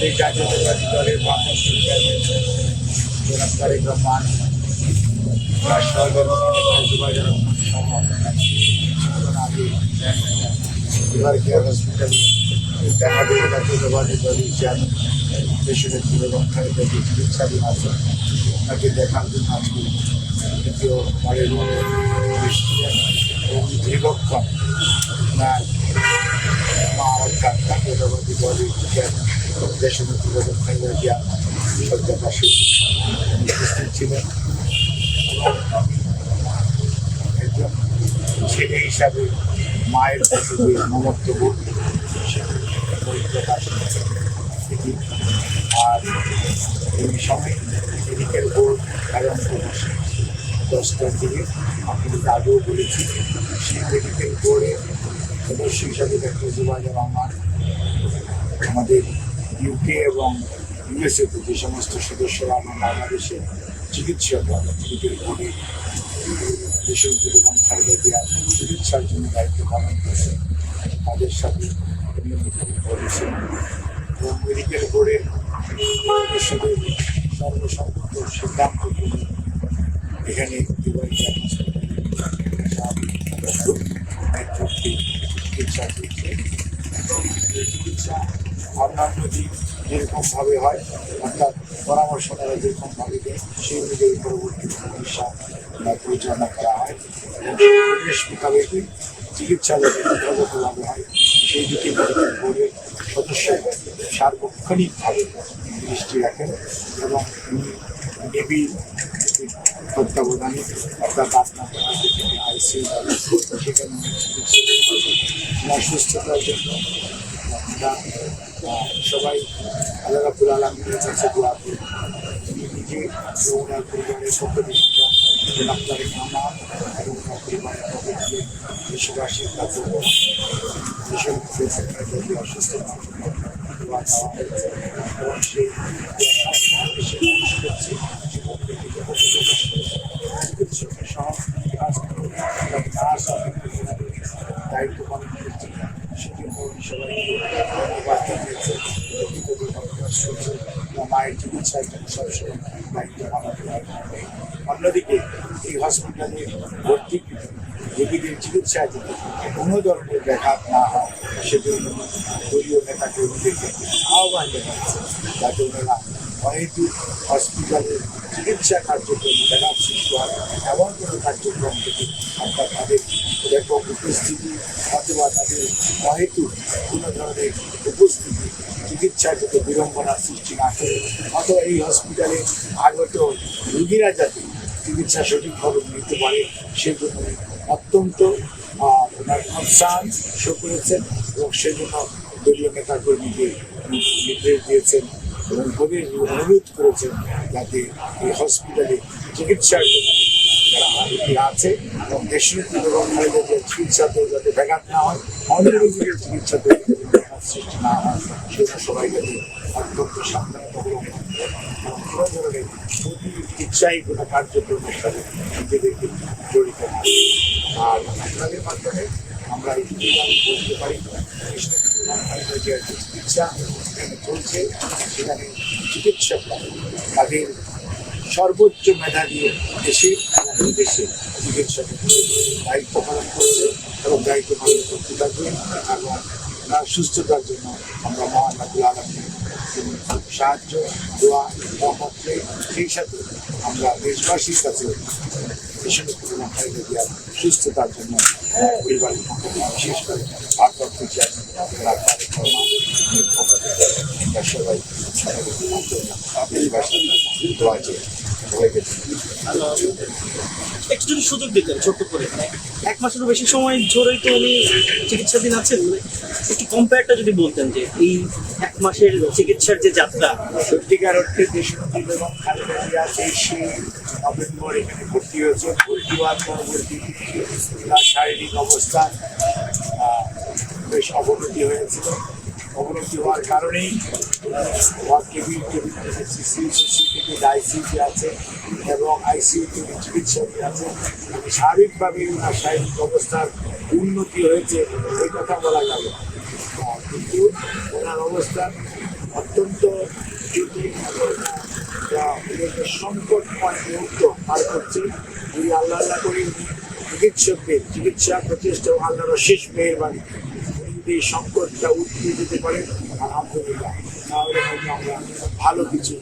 আমাদের জাতীয়তাবাদী দলের ভারপ্রাপ্ত চেয়ারম্যান জনাব তারেক রহমান, লিভার কেয়ার হসপিটালে আমাদের জাতীয়তাবাদী দলের চেয়ারম্যান দেশনেত্রী বেগম খালেদা জিয়া চিকিৎসাধীন আছেন। তাকে দেখার জন্য আজকে দ্বিতীয় বারের মতো এসেছিলেন এবং দীর্ঘক্ষণ ওনার মা অর্থাৎ জাতীয়তাবাদী দলের চেয়ারম্যান দেশনেত্রী বেগম খালেদা জিয়া শয্যা পাশে উপস্থিত ছিলেন। একজন ছেলে হিসাবে মায়ের প্রতি যে মমত্ববোধ সেটি পরিপ্রকাশ এটি। আর এই সময় মেডিকেল বোর্ড আরম্ভ করছে 10টার দিকে। আপনাদের আগেও বলেছি, সেই মেডিকেল বোর্ডের সদস্য হিসাবে ডক্টর জুবাইদুর রহমান আমাদের ইউকে এবং ইউএসএতে যে সমস্ত সদস্যরা আমার বাংলাদেশে চিকিৎসকরা মেডিকেল বোর্ডে দেশনেত্রী বেগম খালেদা জিয়ার চিকিৎসার জন্য দায়িত্ব পালন করছে, তাদের সাথে নিয়মিত করেছে এবং মেডিকেল বোর্ডের সদস্যদের সর্বসম্মত সিদ্ধান্ত নিয়ে এখানে নেতৃত্বে চিকিৎসা চলছে। এই চিকিৎসা অন্যান্য যেরকমভাবে হয়, অর্থাৎ পরামর্শ দ্বারা যেরকমভাবে দেয় সেই অনুযায়ী পরবর্তী চিকিৎসা পরিচালনা করা হয় এবং পরিবেশ মোতাবেকই চিকিৎসা যাতে যথাযথভাবে হয় সেই দিকে মেডিকেল বোর্ডের সদস্যরা সার্বক্ষণিকভাবে দৃষ্টি রাখেন এবং নেভি তত্ত্বাবধানে অর্থাৎ আপনার আইসিইউ সেখানে চিকিৎসা সুস্থতার জন্য আমরা সবাই আল্লাহ রাব্বুল আলামিনের কাছে দোয়া করি। তিনি নিজে ওনার পরিবারের পক্ষ থেকে জনাব তারেক রহমান এবং ওনার পরিবারের পক্ষ থেকে দেশবাসীর কাছে দেশের অসুস্থতার জন্য দোয়া দেওয়া হয়েছে এবং সেই চিকিৎসকের সহ নার্স দায়িত্ব পালন করছে, সেজন্য সবাই ধন্যবাদ জানিয়েছে। মায়ের চিকিৎসার জন্য সবসময় দায়িত্ব পালন করা। অন্যদিকে এই হসপিটালে ভর্তিকৃত রোগীদের চিকিৎসায় যাতে কোনো ধরনের ব্যাঘাত না হয় সেজন্য দলীয় নেতা কর্মীদেরকে আহ্বান জানাচ্ছে যাতে ওনারা অহেতু হসপিটালের চিকিৎসা কার্যক্রমে ব্যাঘাত সৃষ্টি হয় এমন কোনো কার্যক্রম থেকে অর্থাৎ তাদের ব্যাপক উপস্থিতি অথবা তাদের অহেতু কোনো ধরনের উপস্থিতি চিকিৎসার যাতে বিড়ম্বনার সৃষ্টি না করে অথবা এই হসপিটালে আগত রোগীরা যাতে চিকিৎসা সঠিকভাবে নিতে পারে সেজন্য অত্যন্ত ওনার কনসার্ন শো করেছেন এবং সেজন্য দলীয় নেতাকর্মীদের নির্দেশ দিয়েছেন এবং অনুরোধ করেছেন যাতে এই হসপিটালে চিকিৎসার জন্য যারা রোগীরা আছে এবং দেশনেত্রী বেগম খালেদা জিয়ার চিকিৎসাতেও যাতে ব্যাঘাত না হয়, অনেক রোগীদের চিকিৎসাতেও যাতে ব্যাঘাত সৃষ্টি না হয় সেটা সবাই যাতে অত্যন্ত সাবধানতা অবলম্বন করে এবং কোনো ধরনের চিকিৎসায় কোনো কার্যক্রমের সাথে নিজেদেরকে জড়িত না। আর আপনাদের মাধ্যমে আমরা এইটুকু বলতে পারি যে চিকিৎসা যেখানে চলছে সেখানে চিকিৎসকরা তাদের সর্বোচ্চ মেধা দিয়ে দেশে এবং বিদেশে চিকিৎসকের দায়িত্ব পালন করছে এবং দায়িত্ব পালন করতে থাকবে এবং তার সুস্থতার জন্য আমরা মহান রাব্বুল আলামিনের সাহায্য দোয়া মহব্বতে সেই সাথে আমরা দেশবাসীর কাছে দেশনেত্রী বেগম খালেদা জিয়ার সুস্থতার জন্য পরিবারের পক্ষ থেকে বিশেষ করে ভারপ্রাপ্ত চেয়ারম্যান তারেক রহমানের পক্ষ থেকে আমরা সবাই দেশবাসীর দোয়া চাই। একটু যদি সুযোগ দিতেন ছোট্ট করে, 1 মাসেরও বেশি সময় ধরেই তো উনি চিকিৎসাধীন আছেন, একটু কম্পেয়ারটা যদি বলতেন যে এই 1 মাসের চিকিৎসার যে যাত্রা। সত্যিকার অর্থে দেশনেত্রী বেগম খালেদা জিয়া 23শে নভেম্বর এখানে ভর্তি হয়েছে। ভর্তি হওয়ার পরবর্তী তার শারীরিক অবস্থা বেশ অবনতি হয়েছিল। অবনতি হওয়ার কারণেই টেবিল থেকে সিসি থেকে আইসিইউতে আছে এবং আইসিইউ থেকে চিকিৎসক আছে। স্বাভাবিকভাবেই ওনার শারীরিক অবস্থার উন্নতি হয়েছে এই কথা বলা যাবে, কিন্তু ওনার অবস্থা অত্যন্ত জটিল সংকটময় মুহূর্ত পার করছে। যদি আল্লাহ আল্লাহ করে চিকিৎসকদের চিকিৎসা প্রচেষ্টা ও আল্লাহর শেষ মেহেরবানি যদি এই সংকটটা উঠিয়ে যেতে পারে আলহামদুলিল্লাহ, তাহলে হয়তো আমরা ভালো কিছু